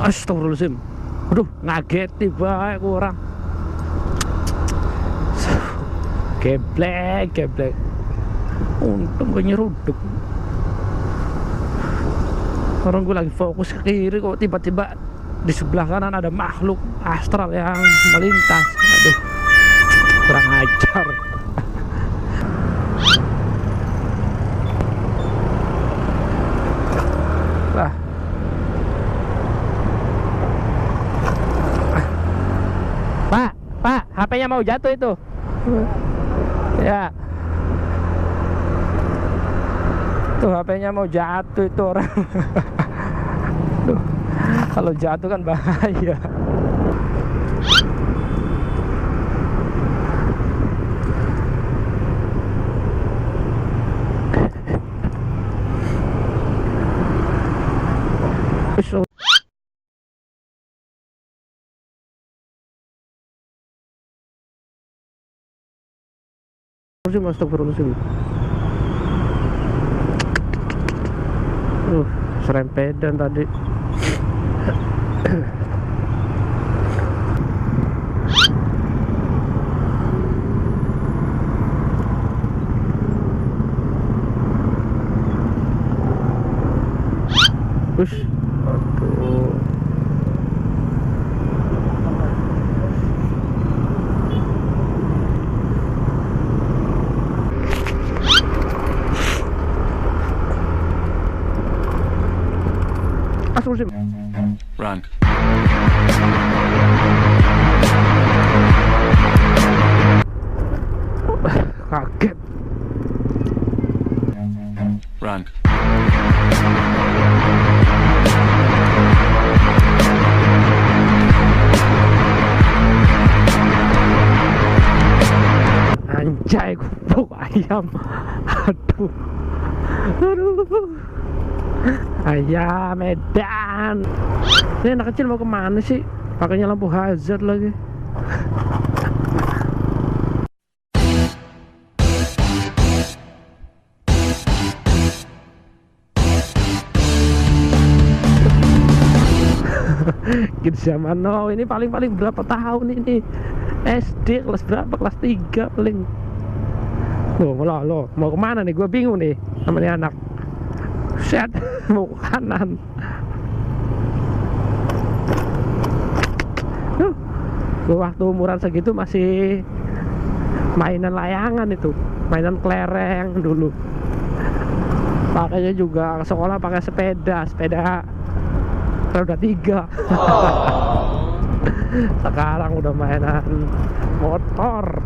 Astagfirullahaladzim. Aduh, ngaget tiba aku orang. Geblek. Untung gue nyeruduk. Orang gue lagi fokus ke kiri kok tiba-tiba di sebelah kanan ada makhluk astral yang melintas. Aduh, kurang ajar. Lah. Pak, HP-nya mau jatuh itu. Ya. Tuh HP-nya mau jatuh itu orang. Tuh, kalau jatuh kan bahaya. Astagfirullahaladzim. Serempedan tadi. Aduh. Run. Kaget. Run. Anjay, gubuk ayam. Aduh. Ayam Medan. Ini anak kecil mau kemana sih? Pakainya lampu hazard lagi. Gitu zaman now ini paling berapa tahun ini? SD kelas berapa? Kelas 3 paling. Loh, mau kemana nih? Gue bingung nih sama nih anak. Set, mau ke kanan. Gue waktu umuran segitu masih mainan layangan itu, mainan kelereng dulu. Pakainya juga ke sekolah pakai sepeda roda 3. Sekarang udah mainan motor.